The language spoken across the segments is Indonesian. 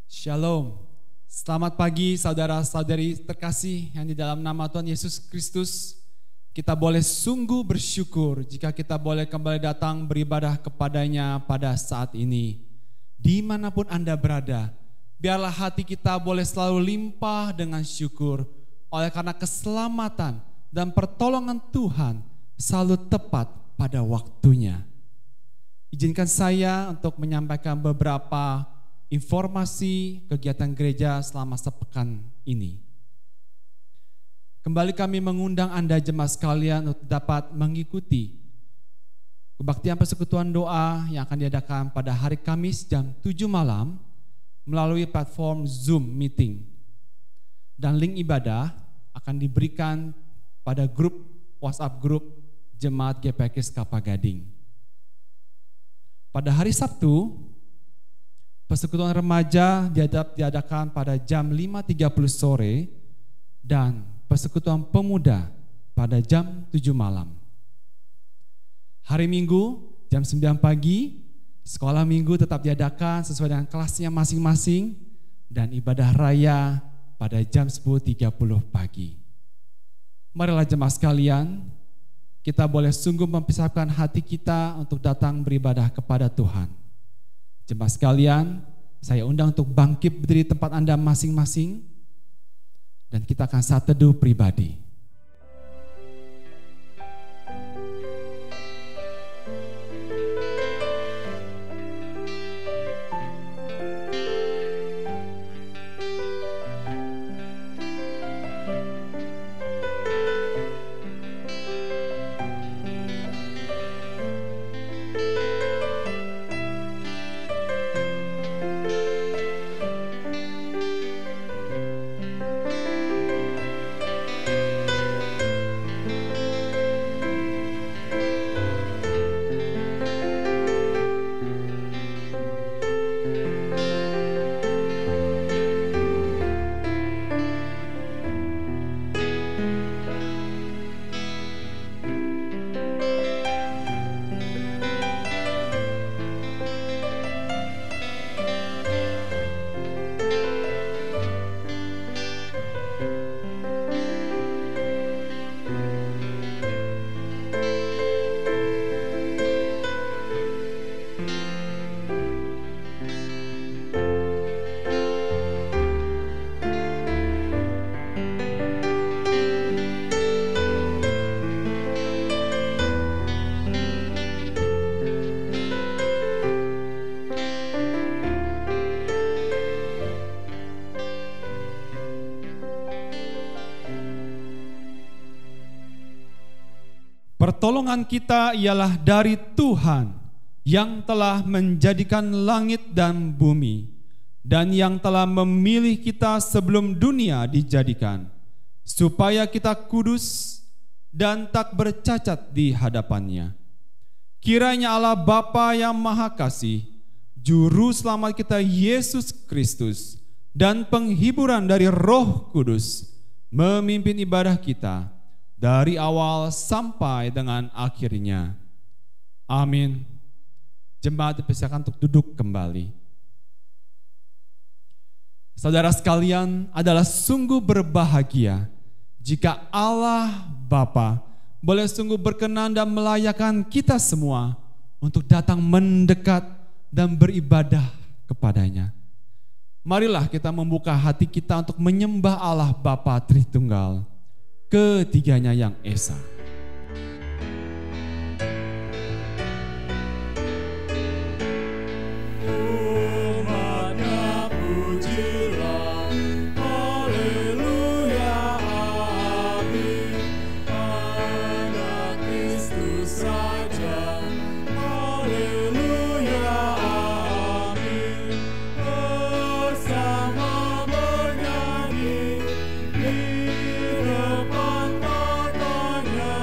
Shalom. Selamat pagi saudara-saudari terkasih yang di dalam nama Tuhan Yesus Kristus. Kita boleh sungguh bersyukur jika kita boleh kembali datang beribadah kepadanya pada saat ini. Dimanapun Anda berada, biarlah hati kita boleh selalu limpah dengan syukur. Oleh karena keselamatan dan pertolongan Tuhan selalu tepat pada waktunya. Izinkan saya untuk menyampaikan beberapa informasi kegiatan gereja selama sepekan ini. Kembali kami mengundang Anda jemaat sekalian untuk dapat mengikuti kebaktian persekutuan doa yang akan diadakan pada hari Kamis jam 7 malam melalui platform Zoom Meeting. Dan link ibadah akan diberikan pada grup WhatsApp grup Jemaat GPKS Kelapa Gading. Pada hari Sabtu, persekutuan remaja diadakan pada jam 5.30 sore dan persekutuan pemuda pada jam 7 malam. Hari Minggu jam 9 pagi, sekolah minggu tetap diadakan sesuai dengan kelasnya masing-masing dan ibadah raya pada jam 10.30 pagi. Marilah jemaat sekalian, kita boleh sungguh mempersiapkan hati kita untuk datang beribadah kepada Tuhan. Jemaat sekalian, saya undang untuk bangkit berdiri tempat Anda masing-masing dan kita akan saat teduh pribadi. Pertolongan kita ialah dari Tuhan yang telah menjadikan langit dan bumi dan yang telah memilih kita sebelum dunia dijadikan, supaya kita kudus dan tak bercacat di hadapannya. Kiranya Allah Bapa yang Maha Kasih, Juru Selamat kita Yesus Kristus, dan penghiburan dari Roh Kudus memimpin ibadah kita dari awal sampai dengan akhirnya. Amin. Jemaat dipersilakan untuk duduk kembali. Saudara sekalian, adalah sungguh berbahagia jika Allah Bapa boleh sungguh berkenan dan melayakkan kita semua untuk datang mendekat dan beribadah kepadanya. Marilah kita membuka hati kita untuk menyembah Allah Bapa Tritunggal, ketiganya yang esa. Bersama bernyanyi di depan tatanya.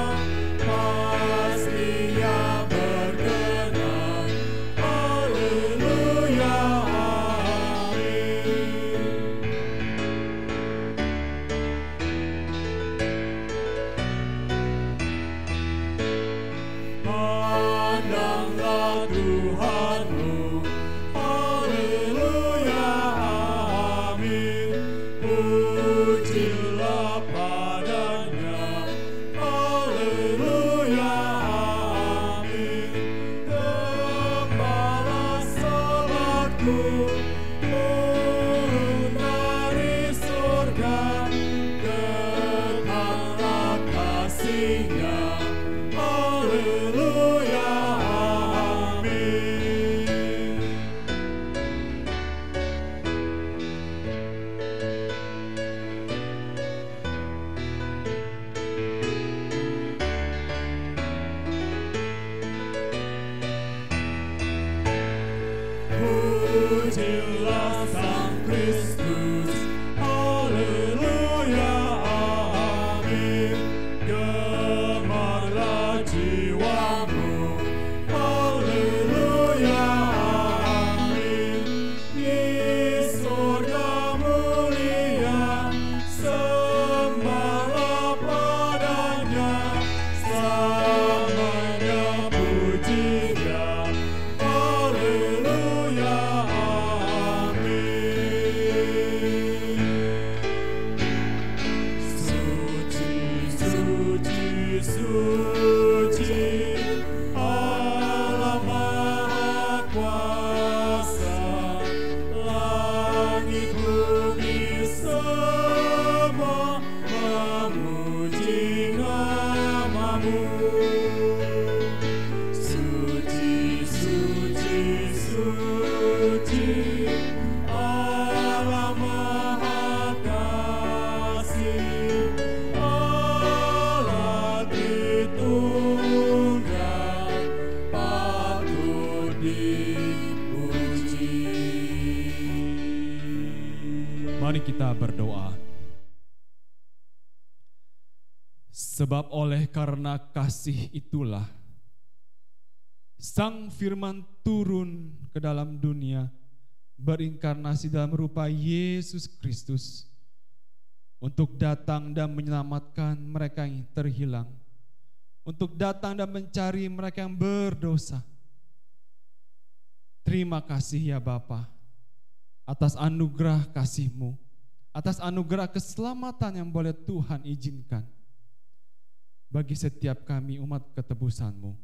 Mari kita berdoa. Sebab oleh karena kasih itulah Sang Firman turun ke dalam dunia, berinkarnasi dalam rupa Yesus Kristus untuk datang dan menyelamatkan mereka yang terhilang, untuk datang dan mencari mereka yang berdosa. Terima kasih ya Bapa, atas anugerah kasih-Mu, atas anugerah keselamatan yang boleh Tuhan izinkan bagi setiap kami umat ketebusan-Mu.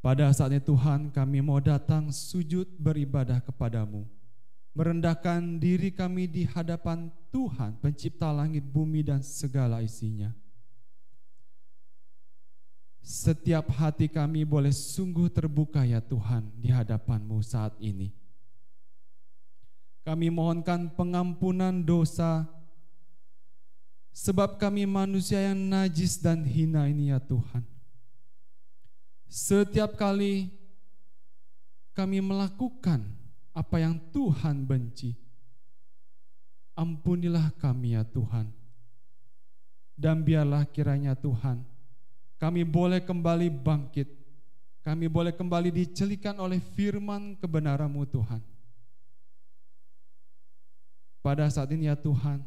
Pada saatnya Tuhan, kami mau datang sujud beribadah kepada-Mu, merendahkan diri kami di hadapan Tuhan, pencipta langit, bumi, dan segala isinya. Setiap hati kami boleh sungguh terbuka ya Tuhan di hadapan-Mu saat ini. Kami mohonkan pengampunan dosa, sebab kami manusia yang najis dan hina ini ya Tuhan. Setiap kali kami melakukan apa yang Tuhan benci, ampunilah kami ya Tuhan. Dan biarlah kiranya Tuhan, kami boleh kembali bangkit, kami boleh kembali dicelikan oleh firman kebenaran-Mu Tuhan. Pada saat ini ya Tuhan,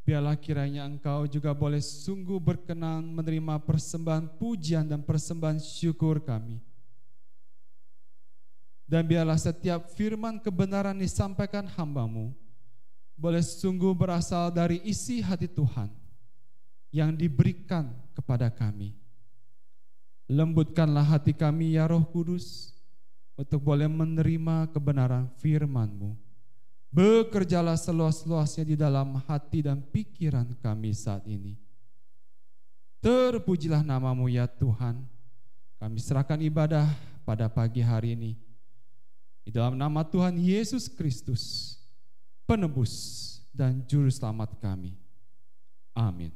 biarlah kiranya Engkau juga boleh sungguh berkenan menerima persembahan pujian dan persembahan syukur kami. Dan biarlah setiap firman kebenaran disampaikan hamba-Mu boleh sungguh berasal dari isi hati Tuhan yang diberikan kepada kami. Lembutkanlah hati kami ya Roh Kudus untuk boleh menerima kebenaran firman-Mu. Bekerjalah seluas-luasnya di dalam hati dan pikiran kami saat ini. Terpujilah nama-Mu ya Tuhan. Kami serahkan ibadah pada pagi hari ini di dalam nama Tuhan Yesus Kristus, penebus dan juru selamat kami. Amin.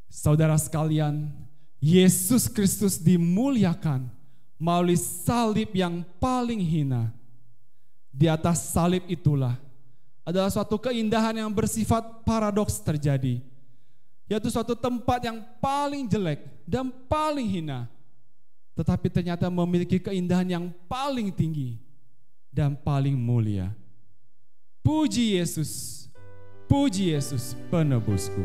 Saudara sekalian, Yesus Kristus dimuliakan melalui salib yang paling hina. Di atas salib itulah adalah suatu keindahan yang bersifat paradoks terjadi, yaitu suatu tempat yang paling jelek dan paling hina, tetapi ternyata memiliki keindahan yang paling tinggi dan paling mulia. Puji Yesus penebusku.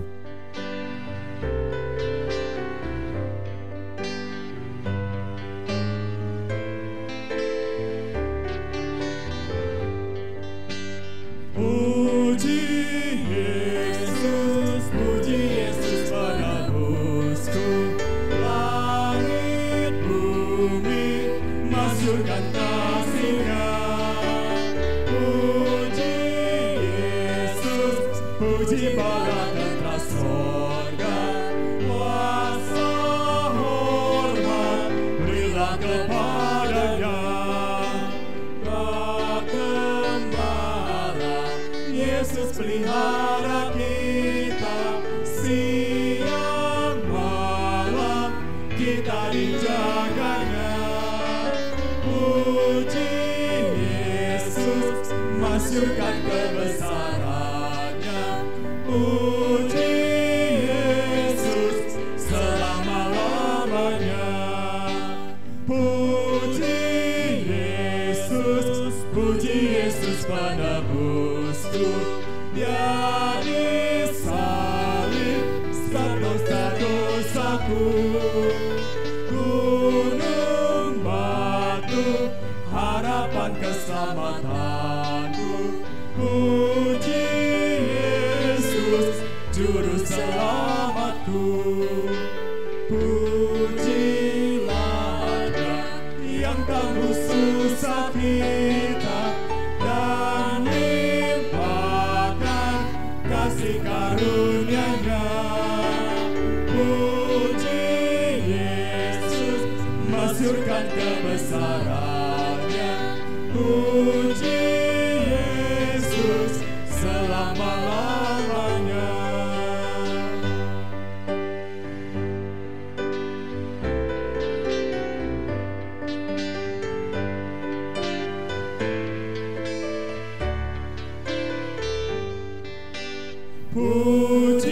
masyurkan kasih-Nya. Puji Yesus, puji bala tentara sorga, kuasa hormat berilah kepada-Nya. Gembala Yesus pelihara kita, siang malam kita dijaga-Nya. Puji Yesus, masyurkan kebesaran-Nya. Puji Yesus selama-lamanya. Puji Yesus, puji Yesus penebusku. Dia disalib sebab dosa-dosaku. Gunung batu harapan keselamatanku. Puji Yesus juru selamatku. Pujilah Dia yang tangguh susah kita dan limpahkan kasih karunia-Nya. Puji Yesus, masyurkan kebesaran-Nya. Puji Yesus selama-lamanya. Puji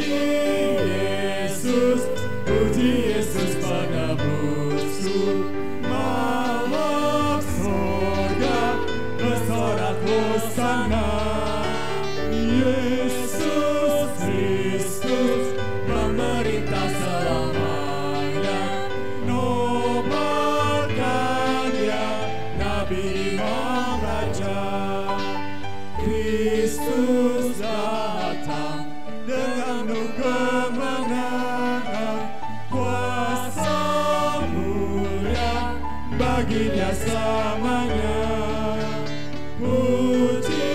Yesus, puji Yesus penebusku. Malak sorga bersorak hosana. Yesus Kristus memerintah selamanya. Nobatkan Dia Nabi Imam Raja. Kristus datang dengan penuh kemenangan, kuasa mulia bagi-Nya selamanya. Puji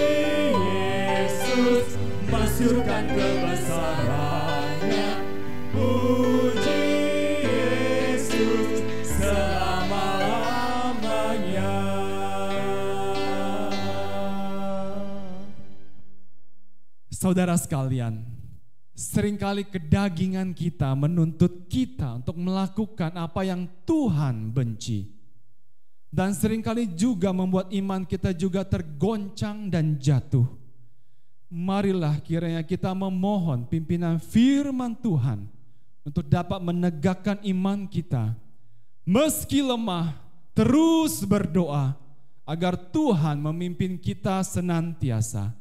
Yesus, masyurkan kebesaran-Nya. Puji Yesus selama-lamanya. Saudara sekalian, seringkali kedagingan kita menuntut kita untuk melakukan apa yang Tuhan benci. Dan seringkali juga membuat iman kita juga tergoncang dan jatuh. Marilah kiranya kita memohon pimpinan firman Tuhan untuk dapat menegakkan iman kita. Meski lemah, terus berdoa agar Tuhan memimpin kita senantiasa.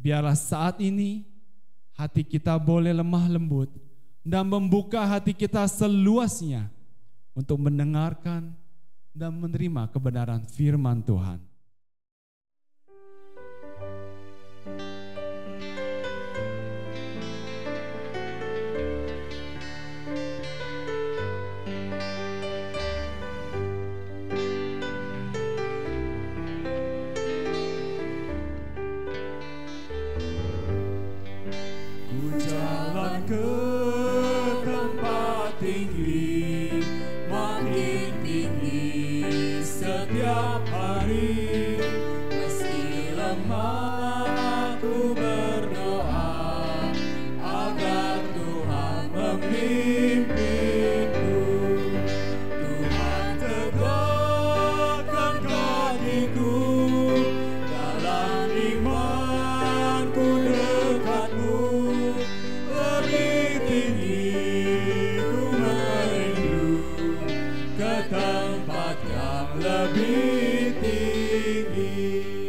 Biarlah saat ini hati kita boleh lemah lembut dan membuka hati kita seluasnya untuk mendengarkan dan menerima kebenaran firman Tuhan. Ke tempat tinggi, makin tinggi setiap hari. Meski lemah ku berdoa agar Tuhan memimpinku. Tuhan tegakkan kakiku dalam imanku dekatmu. Lebih tinggi,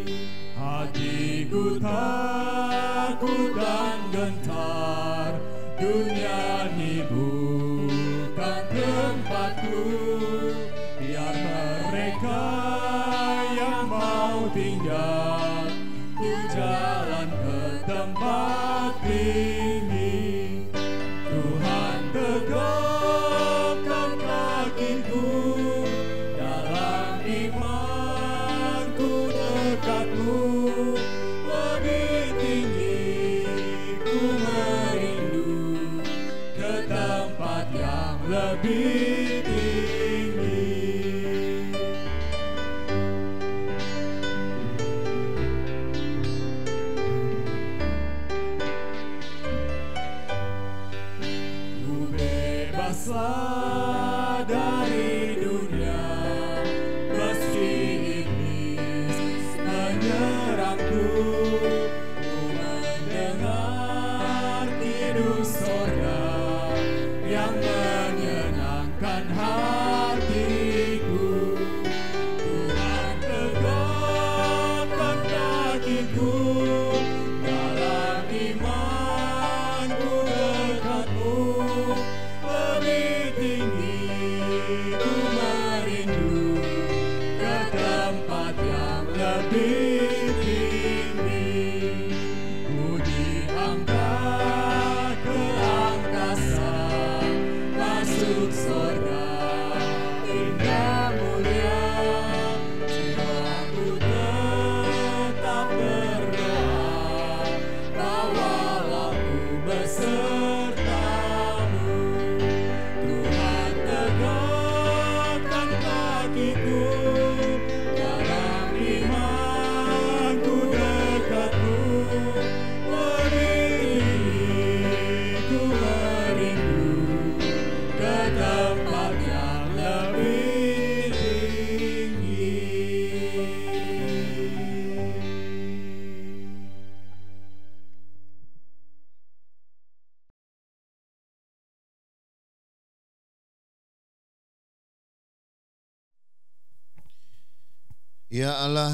hatiku takut dan gentar. Dunia ini bukan tempatku. Biar mereka yang mau tinggal, ku jalan ke tempat tinggi. Tuhan tegakkan kakiku dalam iman. Ya Allah,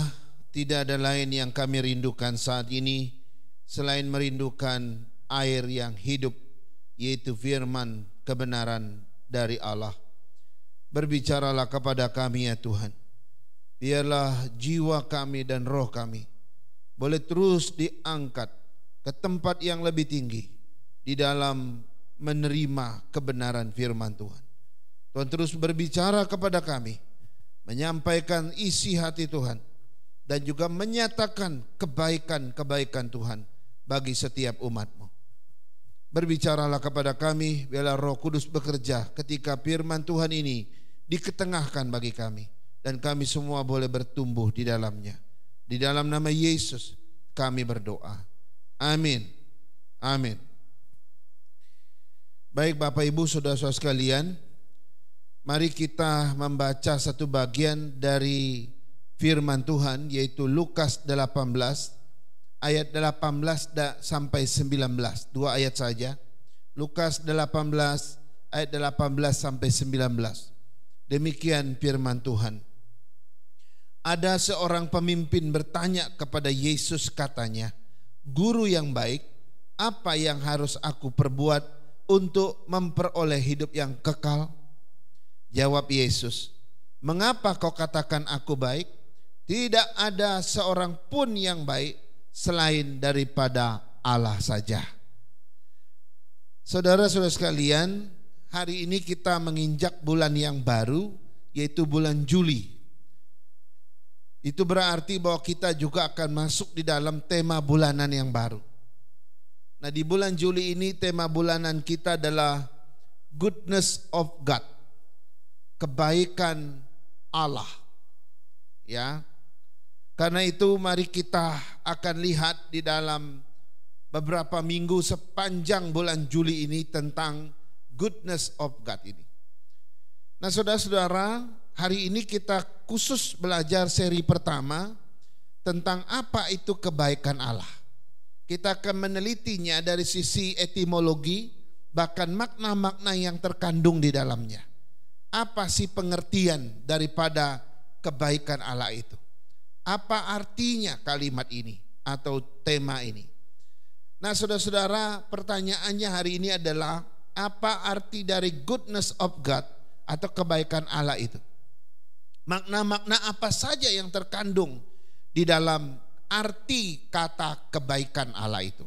tidak ada lain yang kami rindukan saat ini selain merindukan air yang hidup, yaitu firman kebenaran dari Allah. Berbicaralah kepada kami ya Tuhan. Biarlah jiwa kami dan roh kami boleh terus diangkat ke tempat yang lebih tinggi di dalam menerima kebenaran firman Tuhan. Tuhan terus berbicara kepada kami, menyampaikan isi hati Tuhan, dan juga menyatakan kebaikan-kebaikan Tuhan bagi setiap umat-Mu. Berbicaralah kepada kami, biarlah Roh Kudus bekerja ketika firman Tuhan ini diketengahkan bagi kami, dan kami semua boleh bertumbuh di dalamnya. Di dalam nama Yesus kami berdoa. Amin. Amin. Baik Bapak Ibu Saudara-saudara sekalian, mari kita membaca satu bagian dari firman Tuhan, yaitu Lukas 18 ayat 18 sampai 19. Dua ayat saja. Lukas 18 ayat 18 sampai 19. Demikian firman Tuhan. Ada seorang pemimpin bertanya kepada Yesus, katanya, "Guru yang baik, apa yang harus aku perbuat untuk memperoleh hidup yang kekal?" Jawab Yesus, "Mengapa kau katakan aku baik? Tidak ada seorang pun yang baik selain daripada Allah saja." Saudara-saudara sekalian, hari ini kita menginjak bulan yang baru, yaitu bulan Juli. Itu berarti bahwa kita juga akan masuk di dalam tema bulanan yang baru. Nah, di bulan Juli ini tema bulanan kita adalah Goodness of God. Kebaikan Allah. Ya. Karena itu mari kita akan lihat di dalam beberapa minggu sepanjang bulan Juli ini tentang goodness of God ini. Nah, saudara-saudara, hari ini kita khusus belajar seri pertama tentang apa itu kebaikan Allah. Kita akan menelitinya dari sisi etimologi, bahkan makna-makna yang terkandung di dalamnya. Apa sih pengertian daripada kebaikan Allah itu? Apa artinya kalimat ini atau tema ini? Nah, saudara-saudara, pertanyaannya hari ini adalah apa arti dari goodness of God atau kebaikan Allah itu? Makna-makna apa saja yang terkandung di dalam arti kata kebaikan Allah itu?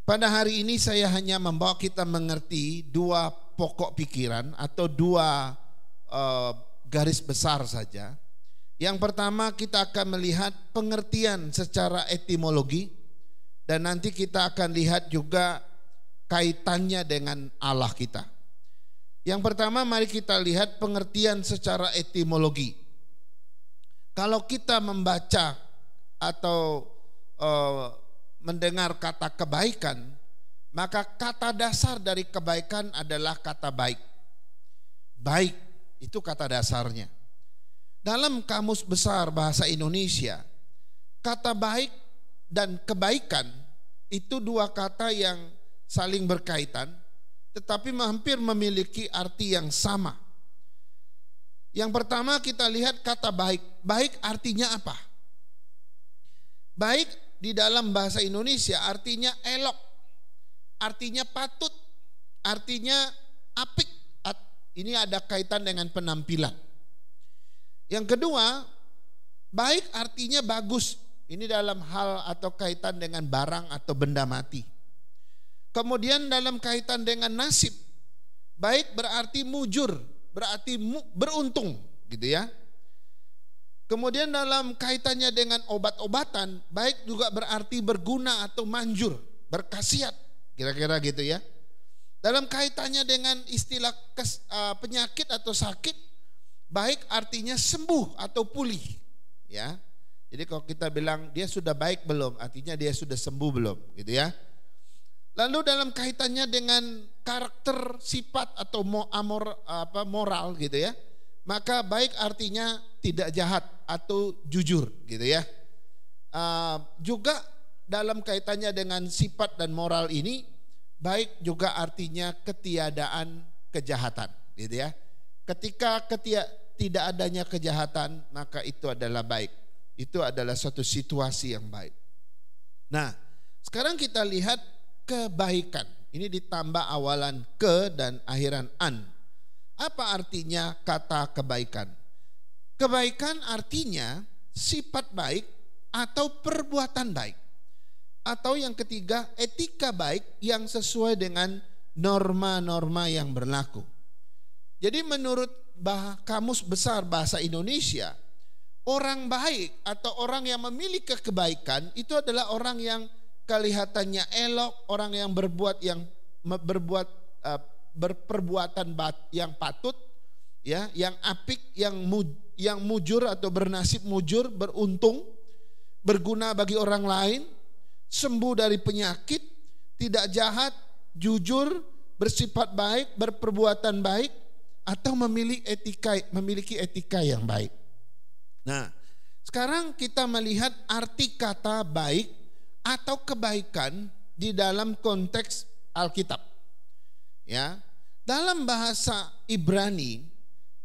Pada hari ini saya hanya membawa kita mengerti dua pokok pikiran atau dua garis besar saja. Yang pertama, kita akan melihat pengertian secara etimologi, dan nanti kita akan lihat juga kaitannya dengan Allah kita. Yang pertama, mari kita lihat pengertian secara etimologi. Kalau kita membaca atau mendengar kata kebaikan, maka kata dasar dari kebaikan adalah kata baik. Baik, itu kata dasarnya. Dalam Kamus Besar Bahasa Indonesia, kata baik dan kebaikan itu dua kata yang saling berkaitan, tetapi hampir memiliki arti yang sama. Yang pertama kita lihat kata baik. Baik artinya apa? Baik di dalam bahasa Indonesia artinya elok, artinya patut, artinya apik. Ini ada kaitan dengan penampilan. Yang kedua, Baik artinya bagus. Ini dalam hal atau kaitan dengan barang atau benda mati. Kemudian dalam kaitan dengan nasib. Baik berarti mujur, berarti beruntung gitu ya. Kemudian dalam kaitannya dengan obat-obatan, baik juga berarti berguna atau manjur, berkhasiat, kira-kira gitu ya. Dalam kaitannya dengan istilah penyakit atau sakit, baik artinya sembuh atau pulih, ya. Jadi kalau kita bilang dia sudah baik belum, artinya dia sudah sembuh belum, gitu ya. Lalu dalam kaitannya dengan karakter, sifat atau moral gitu ya. Maka baik artinya tidak jahat atau jujur gitu ya. Juga dalam kaitannya dengan sifat dan moral ini, baik juga artinya ketiadaan kejahatan gitu ya. Ketika tidak adanya kejahatan, maka itu adalah baik. Itu adalah suatu situasi yang baik. Nah, sekarang kita lihat kebaikan. Ini ditambah awalan ke dan akhiran an. Apa artinya kata kebaikan? Kebaikan artinya sifat baik atau perbuatan baik. Atau yang ketiga, etika baik yang sesuai dengan norma-norma yang berlaku. Jadi menurut Kamus Besar Bahasa Indonesia, orang baik atau orang yang memiliki kebaikan itu adalah orang yang kelihatannya elok, orang yang berperbuatan yang patut, ya, yang apik, yang mujur atau bernasib mujur, beruntung, berguna bagi orang lain, sembuh dari penyakit, tidak jahat, jujur, bersifat baik, berperbuatan baik, atau memiliki etika yang baik. Nah, sekarang kita melihat arti kata baik atau kebaikan di dalam konteks Alkitab. Ya, dalam bahasa Ibrani,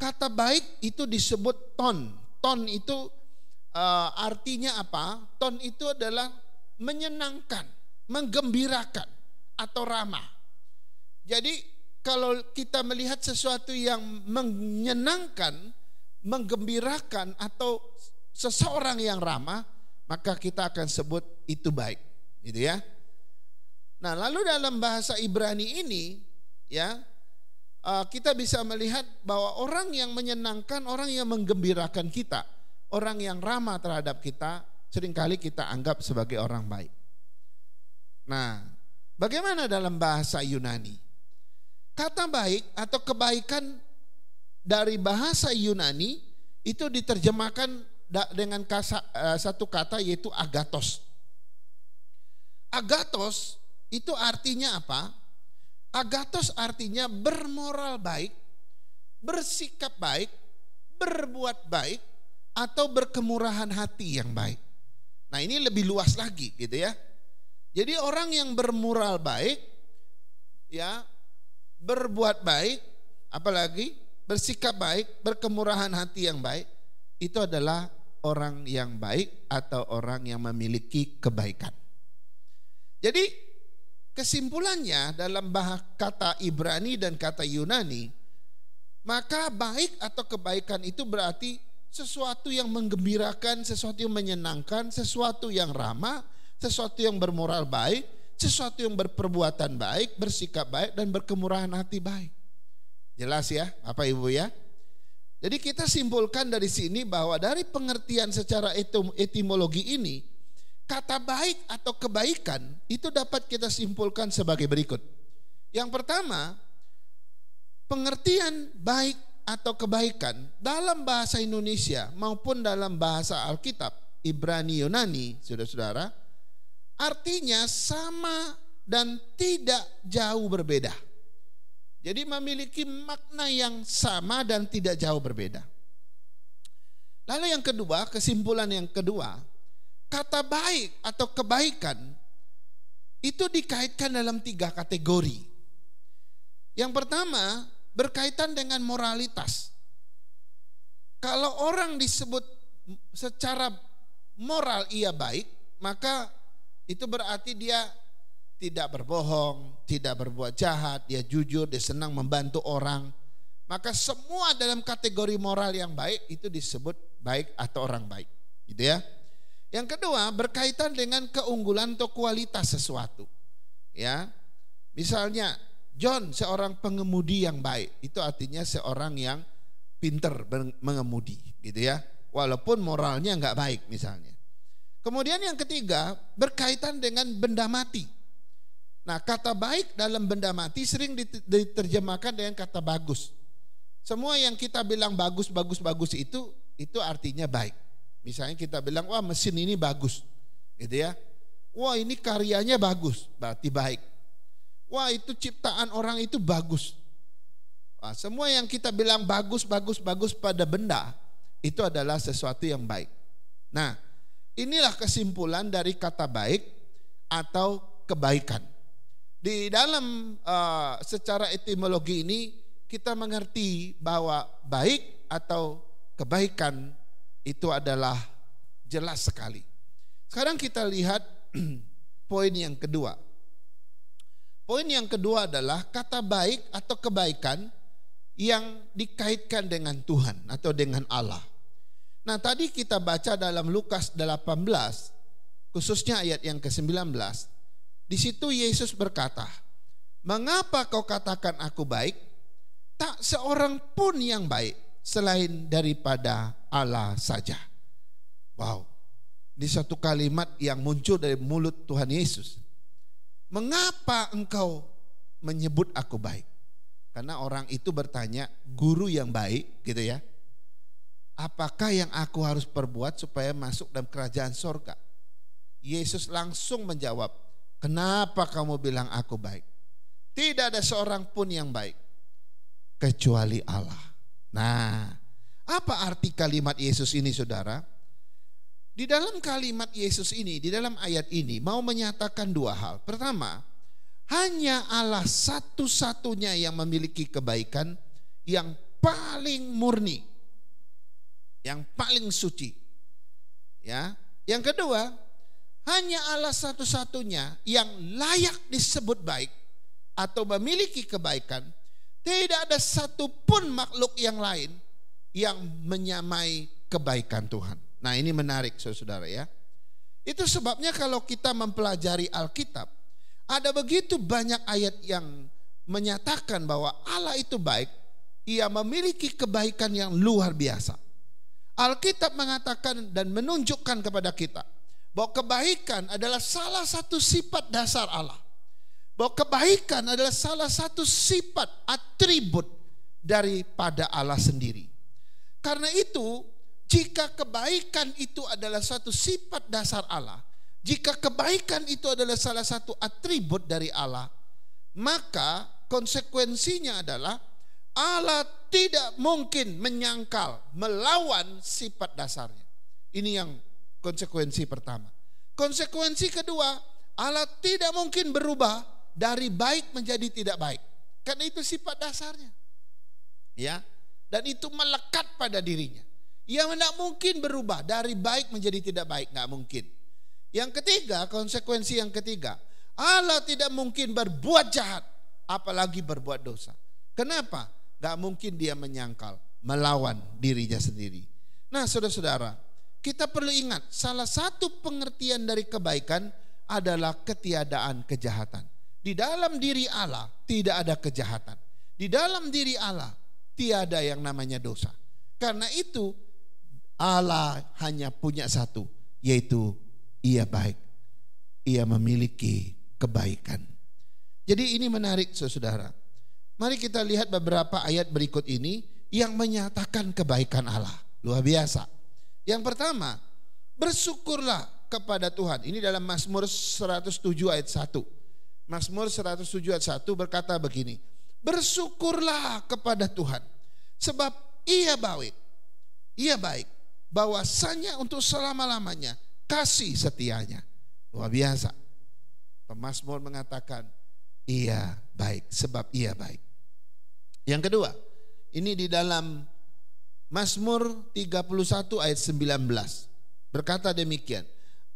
kata baik itu disebut ton. Ton itu artinya apa? Ton itu adalah menyenangkan, menggembirakan atau ramah. Jadi kalau kita melihat sesuatu yang menyenangkan, menggembirakan atau seseorang yang ramah, maka kita akan sebut itu baik, gitu ya. Nah, lalu dalam bahasa Ibrani ini, ya, kita bisa melihat bahwa orang yang menyenangkan, orang yang menggembirakan kita, orang yang ramah terhadap kita, seringkali kita anggap sebagai orang baik. Nah, bagaimana dalam bahasa Yunani? Kata baik atau kebaikan dari bahasa Yunani itu diterjemahkan dengan satu kata, yaitu agathos. Agathos itu artinya apa? Agathos artinya bermoral baik, bersikap baik, berbuat baik, atau berkemurahan hati yang baik. Nah, ini lebih luas lagi gitu ya. Jadi orang yang bermoral baik, ya, berbuat baik, apalagi bersikap baik, berkemurahan hati yang baik, itu adalah orang yang baik atau orang yang memiliki kebaikan. Jadi kesimpulannya dalam kata Ibrani dan kata Yunani, maka baik atau kebaikan itu berarti sesuatu yang menggembirakan, sesuatu yang menyenangkan, sesuatu yang ramah, sesuatu yang bermoral baik, sesuatu yang berperbuatan baik, bersikap baik, dan berkemurahan hati baik. Jelas ya Bapak Ibu ya. Jadi kita simpulkan dari sini bahwa dari pengertian secara etimologi ini, kata baik atau kebaikan itu dapat kita simpulkan sebagai berikut. Yang pertama, pengertian baik atau kebaikan dalam bahasa Indonesia maupun dalam bahasa Alkitab, Ibrani Yunani, saudara-saudara, artinya sama dan tidak jauh berbeda. Jadi memiliki makna yang sama dan tidak jauh berbeda. Lalu yang kedua, kesimpulan yang kedua, kata baik atau kebaikan itu dikaitkan dalam 3 kategori. Yang pertama berkaitan dengan moralitas. Kalau orang disebut secara moral ia baik, maka itu berarti dia tidak berbohong, tidak berbuat jahat, dia jujur, dia senang membantu orang. Maka semua dalam kategori moral yang baik itu disebut baik atau orang baik. gitu ya. Yang kedua, berkaitan dengan keunggulan atau kualitas sesuatu. Ya. Misalnya John seorang pengemudi yang baik, itu artinya seorang yang pinter mengemudi, gitu ya. Walaupun moralnya enggak baik misalnya. Kemudian yang ketiga, berkaitan dengan benda mati. Nah, kata baik dalam benda mati sering diterjemahkan dengan kata bagus. Semua yang kita bilang bagus itu artinya baik. Misalnya kita bilang, wah mesin ini bagus, gitu ya. Wah ini karyanya bagus, berarti baik. Wah itu ciptaan orang itu bagus. Wah, semua yang kita bilang bagus pada benda, itu adalah sesuatu yang baik. Nah, inilah kesimpulan dari kata baik atau kebaikan. Di dalam secara etimologi ini kita mengerti bahwa baik atau kebaikan itu adalah jelas sekali. Sekarang kita lihat poin yang kedua. Poin yang kedua adalah kata baik atau kebaikan yang dikaitkan dengan Tuhan atau dengan Allah. Nah tadi kita baca dalam Lukas 18, khususnya ayat yang ke-19. Di situ Yesus berkata, "Mengapa kau katakan aku baik? Tak seorang pun yang baik selain daripada Allah saja." Wow, ini satu kalimat yang muncul dari mulut Tuhan Yesus. Mengapa engkau menyebut aku baik? Karena orang itu bertanya, guru yang baik gitu ya, apakah yang aku harus perbuat supaya masuk dalam kerajaan sorga? Yesus langsung menjawab, kenapa kamu bilang aku baik? Tidak ada seorang pun yang baik kecuali Allah. Nah, apa arti kalimat Yesus ini saudara? Di dalam kalimat Yesus ini, di dalam ayat ini mau menyatakan dua hal. Pertama, hanya Allah satu-satunya yang memiliki kebaikan yang paling murni, yang paling suci. Ya. Yang kedua, hanya Allah satu-satunya yang layak disebut baik atau memiliki kebaikan. Tidak ada satupun makhluk yang lain yang menyamai kebaikan Tuhan. Nah ini menarik saudara ya. Itu sebabnya kalau kita mempelajari Alkitab, ada begitu banyak ayat yang menyatakan bahwa Allah itu baik. Ia memiliki kebaikan yang luar biasa. Alkitab mengatakan dan menunjukkan kepada kita bahwa kebaikan adalah salah satu sifat dasar Allah. Bahwa kebaikan adalah salah satu sifat atribut daripada Allah sendiri. Karena itu, jika kebaikan itu adalah satu sifat dasar Allah, jika kebaikan itu adalah salah satu atribut dari Allah, maka konsekuensinya adalah Allah tidak mungkin menyangkal, melawan sifat dasarnya. Ini yang konsekuensi pertama. Konsekuensi kedua, Allah tidak mungkin berubah dari baik menjadi tidak baik. Karena itu sifat dasarnya. Ya. Dan itu melekat pada dirinya. Yang tidak mungkin berubah dari baik menjadi tidak baik, enggak mungkin. Yang ketiga, konsekuensi yang ketiga, Allah tidak mungkin berbuat jahat, apalagi berbuat dosa. Kenapa? Enggak mungkin dia menyangkal, melawan dirinya sendiri. Nah, saudara-saudara, kita perlu ingat, salah satu pengertian dari kebaikan adalah ketiadaan kejahatan. Di dalam diri Allah tidak ada kejahatan. Di dalam diri Allah tiada yang namanya dosa. Karena itu Allah hanya punya satu, yaitu Ia baik. Ia memiliki kebaikan. Jadi ini menarik saudara. Mari kita lihat beberapa ayat berikut ini yang menyatakan kebaikan Allah. Luar biasa. Yang pertama, bersyukurlah kepada Tuhan. Ini dalam Mazmur 107 ayat 1. Mazmur 107 ayat 1 berkata begini, bersyukurlah kepada Tuhan sebab Ia baik. Ia baik, bahwasanya untuk selama-lamanya kasih setianya. Luar biasa. Pemazmur mengatakan Ia baik sebab Ia baik. Yang kedua, ini di dalam Mazmur 31 ayat 19 berkata demikian,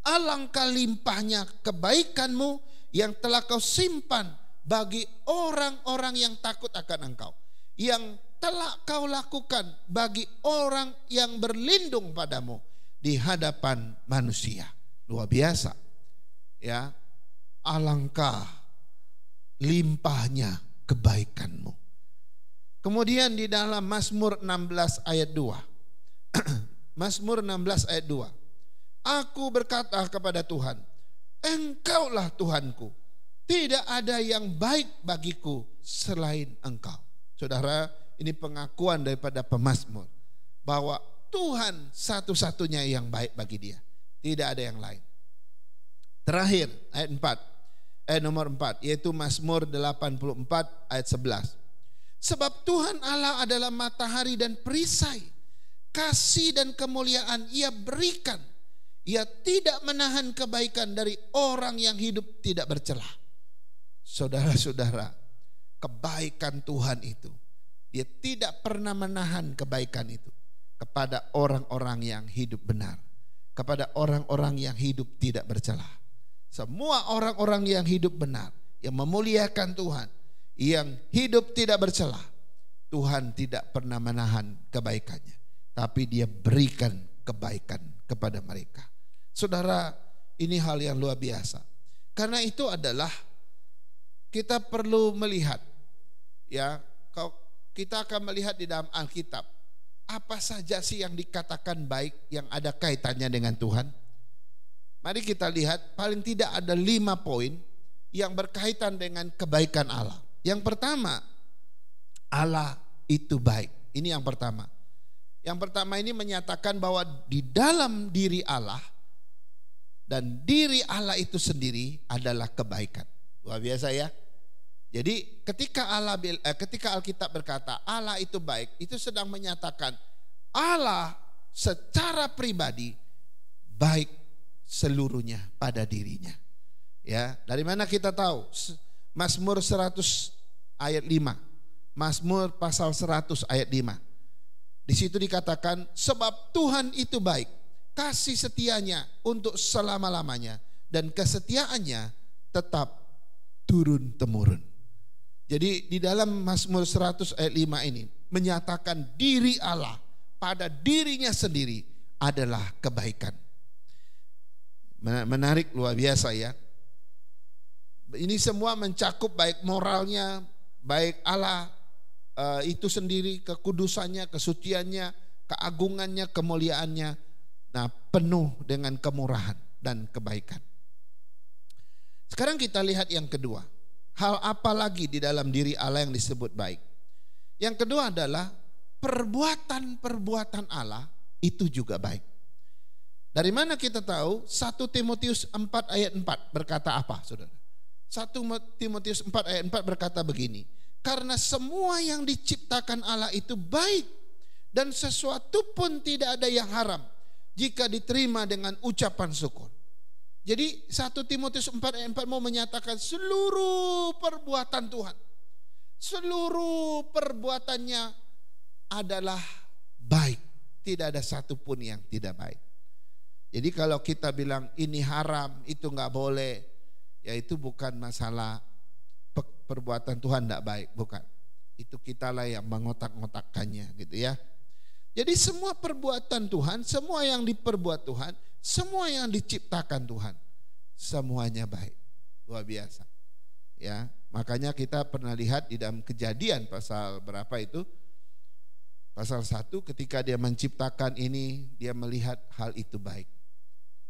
alangkah limpahnya kebaikanmu yang telah kau simpan bagi orang-orang yang takut akan engkau, yang telah kau lakukan bagi orang yang berlindung padamu. di hadapan manusia. Luar biasa. Ya, alangkah limpahnya kebaikanmu. Kemudian di dalam Mazmur 16 ayat 2. Mazmur 16 ayat 2. Aku berkata kepada Tuhan, Engkaulah Tuhanku. Tidak ada yang baik bagiku selain Engkau. Saudara, ini pengakuan daripada pemazmur bahwa Tuhan satu-satunya yang baik bagi dia. Tidak ada yang lain. Terakhir ayat 4. Ayat nomor 4 yaitu Mazmur 84 ayat 11. Sebab Tuhan Allah adalah matahari dan perisai. Kasih dan kemuliaan Ia berikan. Ia tidak menahan kebaikan dari orang yang hidup tidak bercelah. Saudara-saudara, kebaikan Tuhan itu, Dia tidak pernah menahan kebaikan itu kepada orang-orang yang hidup benar, kepada orang-orang yang hidup tidak bercelah. Semua orang-orang yang hidup benar, yang memuliakan Tuhan, yang hidup tidak bercelah, Tuhan tidak pernah menahan kebaikannya, tapi Dia berikan kebaikan kepada mereka. Saudara, ini hal yang luar biasa. Karena itu adalah kita perlu melihat, ya, kita akan melihat di dalam Alkitab apa saja sih yang dikatakan baik yang ada kaitannya dengan Tuhan. Mari kita lihat, paling tidak ada 5 poin yang berkaitan dengan kebaikan Allah. Yang pertama, Allah itu baik. Ini yang pertama. Yang pertama ini menyatakan bahwa di dalam diri Allah dan diri Allah itu sendiri adalah kebaikan. Luar biasa ya. Jadi ketika Alkitab berkata Allah itu baik, itu sedang menyatakan Allah secara pribadi baik seluruhnya pada dirinya. Ya, dari mana kita tahu? Mazmur 100 ayat 5. Mazmur pasal 100 ayat 5. Di situ dikatakan sebab Tuhan itu baik, kasih setianya untuk selama-lamanya dan kesetiaannya tetap turun temurun. Jadi di dalam Mazmur 100 ayat 5 ini menyatakan diri Allah pada dirinya sendiri adalah kebaikan. Menarik, luar biasa ya. Ini semua mencakup baik moralnya, baik Allah itu sendiri, kekudusannya, kesuciannya, keagungannya, kemuliaannya. Nah, penuh dengan kemurahan dan kebaikan. Sekarang kita lihat yang kedua. Hal apa lagi di dalam diri Allah yang disebut baik? Yang kedua adalah perbuatan-perbuatan Allah itu juga baik. Dari mana kita tahu? 1 Timotius 4 ayat 4 berkata apa, saudara? 1 Timotius 4 ayat 4 berkata begini. Karena semua yang diciptakan Allah itu baik dan sesuatu pun tidak ada yang haram jika diterima dengan ucapan syukur. Jadi 1 Timotius 4 ayat 4 mau menyatakan seluruh perbuatan Tuhan, seluruh perbuatannya adalah baik. Tidak ada satupun yang tidak baik. Jadi kalau kita bilang ini haram, itu gak boleh, ya itu bukan masalah perbuatan Tuhan tidak baik, bukan. Itu kitalah yang mengotak-ngotakkannya gitu ya. Jadi semua perbuatan Tuhan, semua yang diperbuat Tuhan, semua yang diciptakan Tuhan, semuanya baik. Luar biasa. Ya, makanya kita pernah lihat di dalam Kejadian pasal berapa itu? Pasal 1 ketika dia menciptakan ini, dia melihat hal itu baik.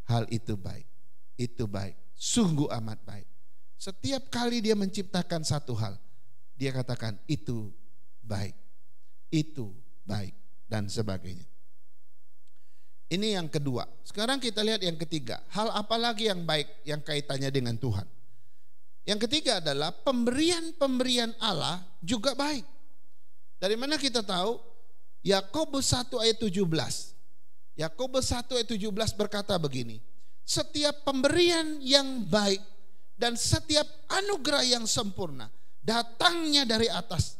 Hal itu baik. Itu baik. Sungguh amat baik. Setiap kali dia menciptakan satu hal, dia katakan itu baik. Itu baik dan sebagainya. Ini yang kedua. Sekarang kita lihat yang ketiga. Hal apa lagi yang baik yang kaitannya dengan Tuhan? Yang ketiga adalah pemberian-pemberian Allah juga baik. Dari mana kita tahu? Yakobus 1 ayat 17. Yakobus 1 ayat 17 berkata begini. Setiap pemberian yang baik dan setiap anugerah yang sempurna datangnya dari atas.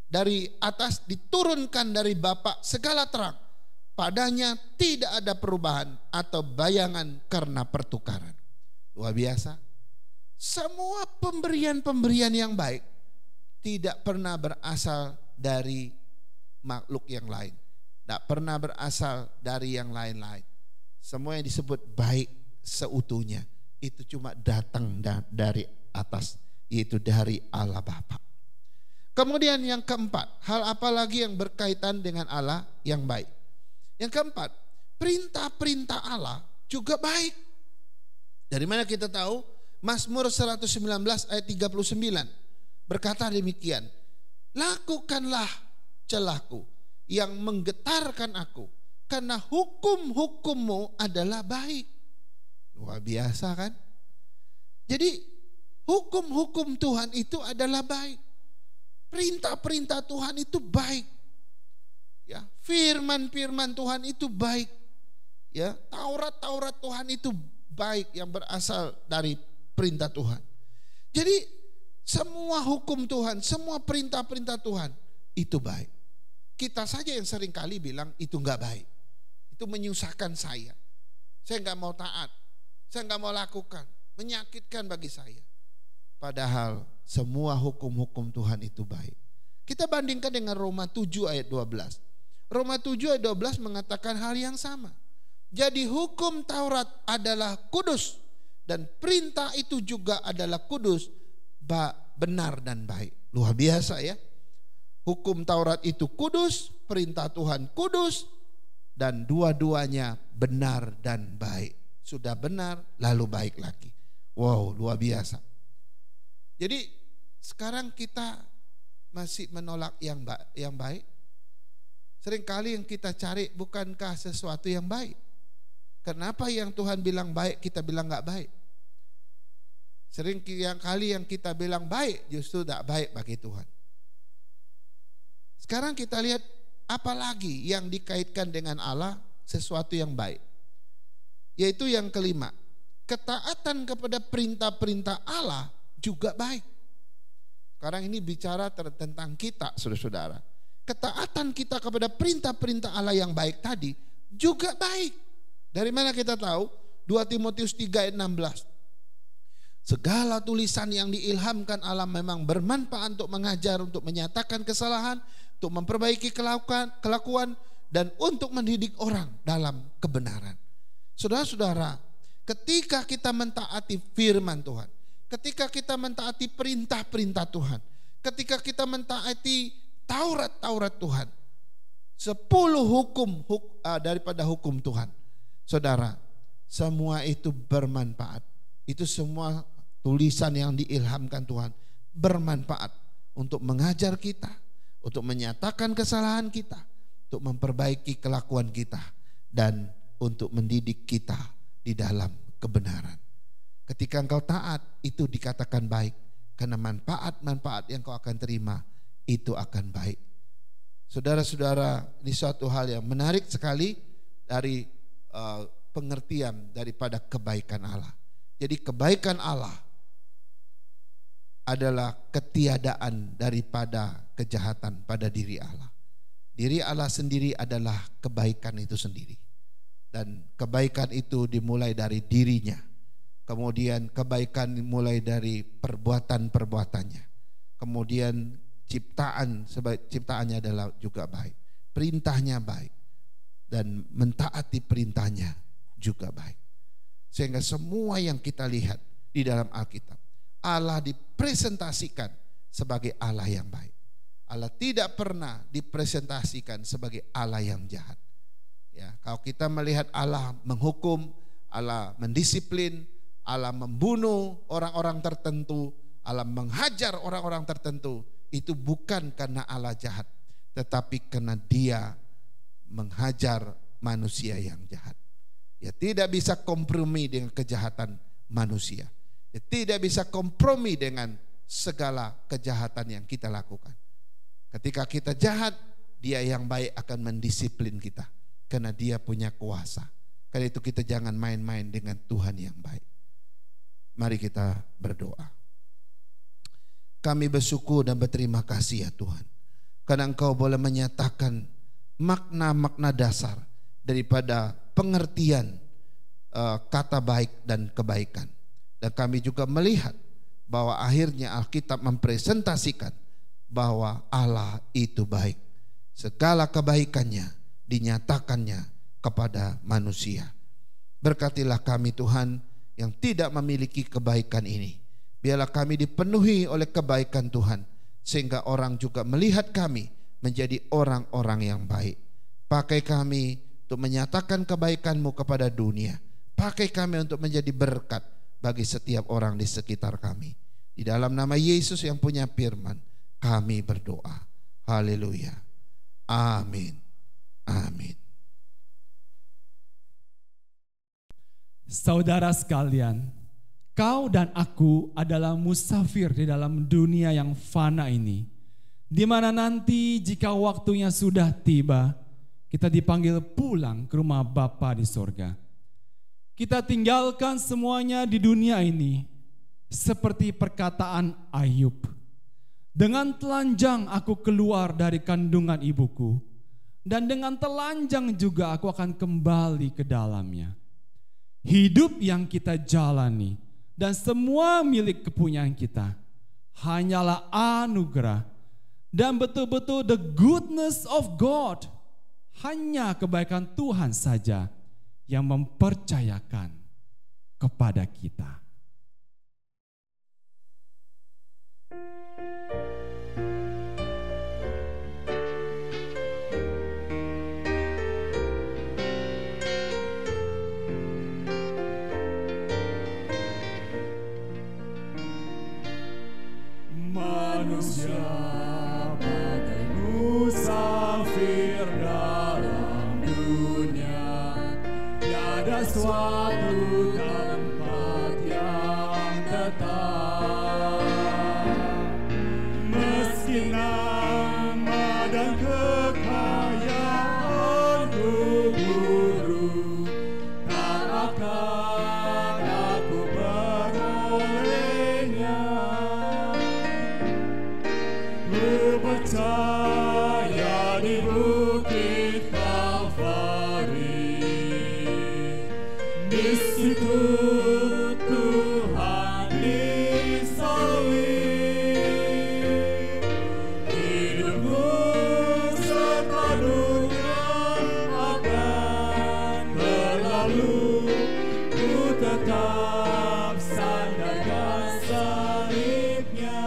Dari atas diturunkan dari Bapa segala terang. Padanya tidak ada perubahan atau bayangan karena pertukaran. Luar biasa. Semua pemberian-pemberian yang baik tidak pernah berasal dari makhluk yang lain. Tidak pernah berasal dari yang lain-lain. semua yang disebut baik seutuhnya itu cuma datang dari atas, yaitu dari Allah Bapa. Kemudian yang keempat, hal apa lagi yang berkaitan dengan Allah yang baik? Yang keempat, perintah-perintah Allah juga baik. Dari mana kita tahu? Mazmur 119 ayat 39 berkata demikian, lakukanlah celahku yang menggetarkan aku, karena hukum-hukummu adalah baik. Luar biasa kan? Jadi hukum-hukum Tuhan itu adalah baik. Perintah-perintah Tuhan itu baik. Ya, firman-firman Tuhan itu baik. Ya, Taurat-Taurat Tuhan itu baik yang berasal dari perintah Tuhan. Jadi semua hukum Tuhan, semua perintah-perintah Tuhan itu baik. Kita saja yang sering kali bilang itu enggak baik. Itu menyusahkan saya. Saya enggak mau taat. Saya enggak mau lakukan. Menyakitkan bagi saya. Padahal semua hukum-hukum Tuhan itu baik. Kita bandingkan dengan Roma 7 ayat 12. Roma 7 ayat 12 mengatakan hal yang sama. Jadi hukum Taurat adalah kudus. Dan perintah itu juga adalah kudus, benar dan baik. Luar biasa ya. Hukum Taurat itu kudus, perintah Tuhan kudus, dan dua-duanya benar dan baik. Sudah benar lalu baik lagi. Wow, luar biasa. Jadi sekarang kita masih menolak yang baik. Seringkali yang kita cari bukankah sesuatu yang baik? Kenapa yang Tuhan bilang baik kita bilang gak baik? Seringkali yang kita bilang baik justru tidak baik bagi Tuhan. Sekarang kita lihat apalagi yang dikaitkan dengan Allah sesuatu yang baik. Yaitu yang kelima, ketaatan kepada perintah-perintah Allah juga baik. Sekarang ini bicara tentang kita, saudara-saudara. Ketaatan kita kepada perintah-perintah Allah yang baik tadi juga baik. Dari mana kita tahu? 2 Timotius 3 ayat 16. Segala tulisan yang diilhamkan Allah memang bermanfaat untuk mengajar, untuk menyatakan kesalahan, untuk memperbaiki kelakuan, dan untuk mendidik orang dalam kebenaran. Saudara-saudara, ketika kita mentaati firman Tuhan, ketika kita mentaati perintah-perintah Tuhan, ketika kita mentaati Taurat-Taurat Tuhan, 10 hukum daripada hukum Tuhan, saudara, semua itu bermanfaat. Itu semua tulisan yang diilhamkan Tuhan bermanfaat untuk mengajar kita, untuk menyatakan kesalahan kita, untuk memperbaiki kelakuan kita, dan untuk mendidik kita di dalam kebenaran. Ketika engkau taat, itu dikatakan baik, karena manfaat-manfaat yang kau akan terima itu akan baik. Saudara-saudara, ini suatu hal yang menarik sekali dari pengertian daripada kebaikan Allah. Jadi kebaikan Allah adalah ketiadaan daripada kejahatan pada diri Allah. Diri Allah sendiri adalah kebaikan itu sendiri. Dan kebaikan itu dimulai dari dirinya. Kemudian kebaikan dimulai dari perbuatan-perbuatannya. Kemudian ciptaannya adalah juga baik. Perintahnya baik. Dan mentaati perintahnya juga baik. Sehingga semua yang kita lihat di dalam Alkitab, Allah dipresentasikan sebagai Allah yang baik. Allah tidak pernah dipresentasikan sebagai Allah yang jahat. Ya, kalau kita melihat Allah menghukum, Allah mendisiplin, Allah membunuh orang-orang tertentu, Allah menghajar orang-orang tertentu, itu bukan karena Allah jahat, tetapi karena Dia menghajar manusia yang jahat. Ya, tidak bisa kompromi dengan kejahatan manusia. Ya, tidak bisa kompromi dengan segala kejahatan yang kita lakukan. Ketika kita jahat, Dia yang baik akan mendisiplin kita, karena Dia punya kuasa. Karena itu kita jangan main-main dengan Tuhan yang baik. Mari kita berdoa. Kami bersyukur dan berterima kasih ya Tuhan, karena Engkau boleh menyatakan makna-makna dasar daripada pengertian kata baik dan kebaikan. Dan kami juga melihat bahwa akhirnya Alkitab mempresentasikan bahwa Allah itu baik. Segala kebaikannya dinyatakannya kepada manusia. Berkatilah kami Tuhan yang tidak memiliki kebaikan ini. Biarlah kami dipenuhi oleh kebaikan Tuhan, sehingga orang juga melihat kami menjadi orang-orang yang baik. Pakai kami untuk menyatakan kebaikan-Mu kepada dunia. Pakai kami untuk menjadi berkat bagi setiap orang di sekitar kami. Di dalam nama Yesus yang punya firman, kami berdoa. Haleluya. Amin. Amin. Saudara sekalian, kau dan aku adalah musafir di dalam dunia yang fana ini, di mana nanti jika waktunya sudah tiba, kita dipanggil pulang ke rumah Bapa di sorga. Kita tinggalkan semuanya di dunia ini, seperti perkataan Ayub. Dengan telanjang aku keluar dari kandungan ibuku, dan dengan telanjang juga aku akan kembali ke dalamnya. Hidup yang kita jalani dan semua milik kepunyaan kita hanyalah anugerah dan betul-betul the goodness of God. Hanya kebaikan Tuhan saja yang mempercayakan kepada kita. Manusia bagai musafir dalam dunia, tiada suatu tempat yang tetap. Meski nama dan kekayaan kuburu, tak akan aku berolehnya. Ku percaya di bukit Kalvari, di situ Tuhan disalib. Hidupku serta dunia akan berlalu, ku tetap sandarkan salibnya.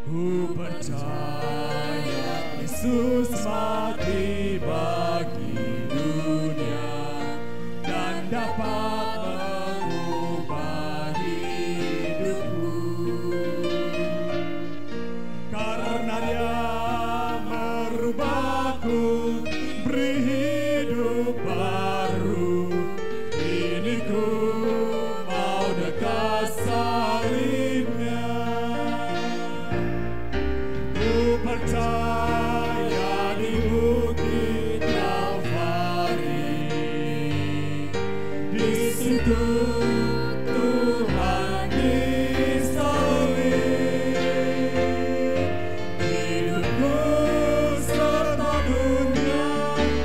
Ku percaya Yesus mati bagi dunia dan dapat mengubah hidupku. Karena Dia merubahku, beri hidup baru. Kini ku mau dekat salibnya. Ku percaya di bukit Kalvari, di situ Tuhan disalib. Hidupku serta dunia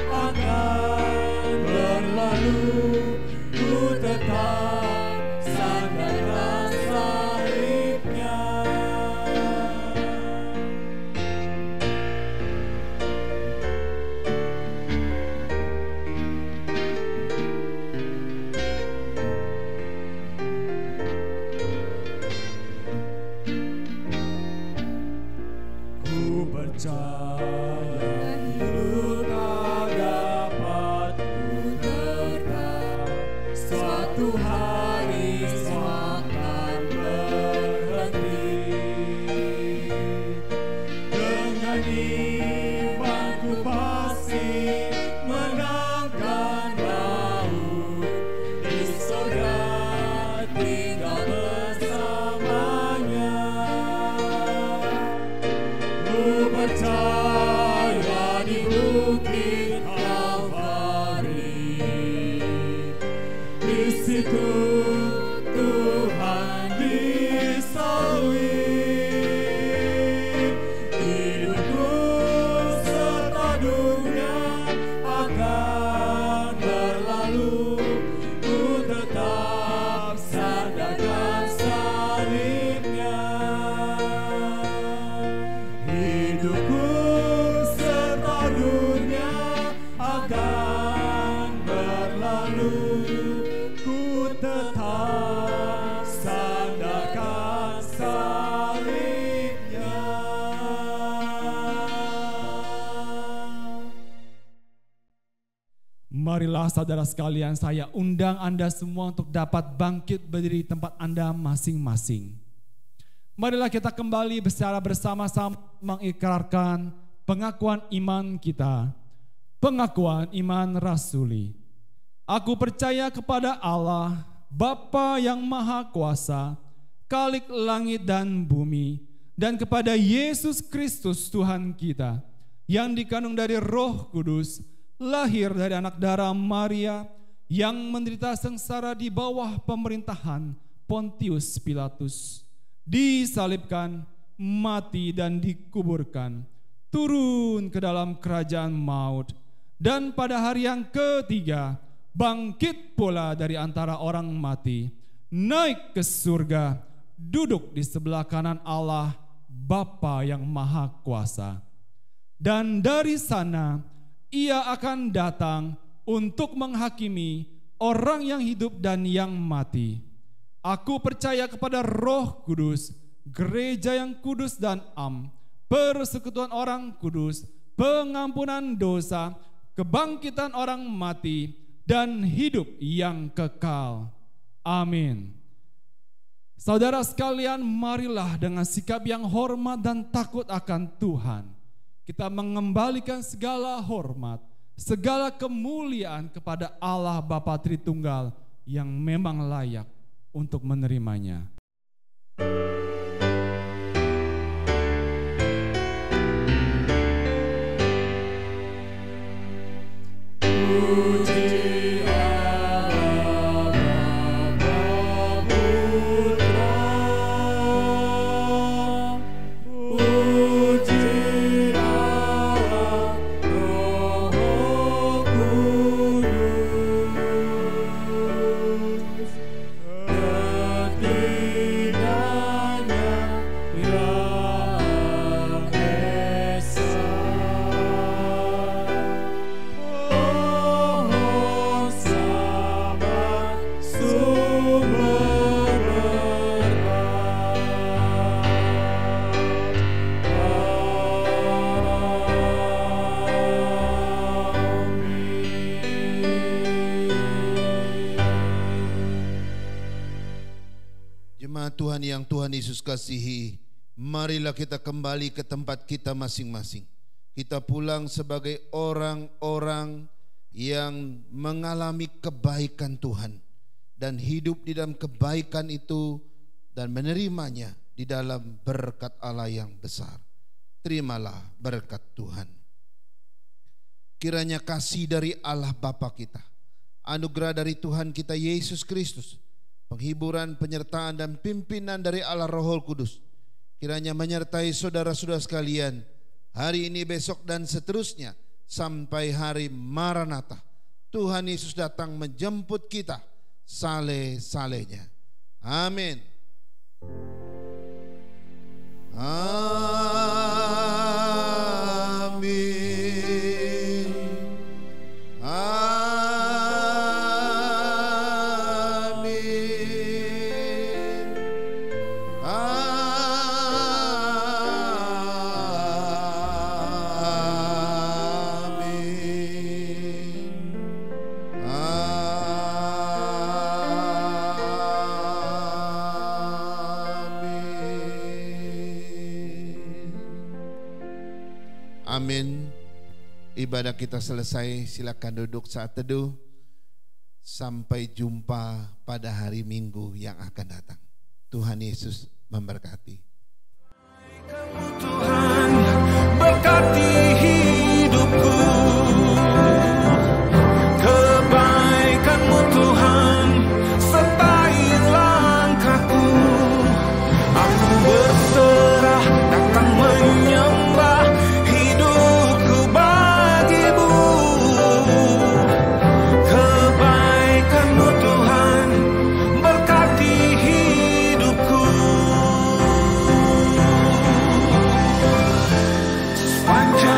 akan berlalu, ku tetap sandarkan salibnya. Ku percaya hidup tak dapat ku terka. Suatu hari semua akan berhenti. Dengan iman ku pasti menangkan maut, di surga tinggal bersamanya. Ku percaya di bukit Kalvari, di situ Tuhan disalib. Hidupku serta dunia akan berlalu, ku tetap sandarkan salibnya. Hidupku serta dunia akan Marilah saudara sekalian, saya undang Anda semua untuk dapat bangkit berdiri di tempat Anda masing-masing. Marilah kita kembali secara bersama-sama mengikrarkan pengakuan iman kita, pengakuan iman rasuli. Aku percaya kepada Allah, Bapa yang Maha Kuasa, Khalik langit dan bumi, dan kepada Yesus Kristus Tuhan kita, yang dikandung dari Roh Kudus, lahir dari anak darah Maria, yang menderita sengsara di bawah pemerintahan Pontius Pilatus, disalibkan, mati dan dikuburkan, turun ke dalam kerajaan maut, dan pada hari yang ketiga bangkit pula dari antara orang mati, naik ke surga, duduk di sebelah kanan Allah Bapa yang Maha Kuasa. Dan dari sana Ia akan datang untuk menghakimi orang yang hidup dan yang mati. Aku percaya kepada Roh Kudus, gereja yang kudus dan am, persekutuan orang kudus, pengampunan dosa, kebangkitan orang mati, dan hidup yang kekal. Amin. Saudara sekalian, marilah dengan sikap yang hormat dan takut akan Tuhan, kita mengembalikan segala hormat, segala kemuliaan kepada Allah Bapa Tritunggal yang memang layak untuk menerimanya. Tuhan yang Tuhan Yesus kasihi, marilah kita kembali ke tempat kita masing-masing. Kita pulang sebagai orang-orang yang mengalami kebaikan Tuhan dan hidup di dalam kebaikan itu dan menerimanya di dalam berkat Allah yang besar. Terimalah berkat Tuhan. Kiranya kasih dari Allah Bapa kita, anugerah dari Tuhan kita Yesus Kristus, penghiburan, penyertaan dan pimpinan dari Allah Roh Kudus kiranya menyertai saudara-saudara sekalian hari ini, besok dan seterusnya sampai hari Maranatha. Tuhan Yesus datang menjemput kita saleh-salehnya. Amin. Amin. Amin. Ibadah kita selesai, silakan duduk saat teduh. Sampai jumpa pada hari Minggu yang akan datang. Tuhan Yesus memberkati. Tuhan berkati hidupku, kebaikan-Mu Tuhan sertai langkahku. Aku berserah datang menyembah, hidupku bagimu. Kebaikan-Mu Tuhan berkati hidupku. Sepanjang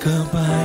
kebaikan.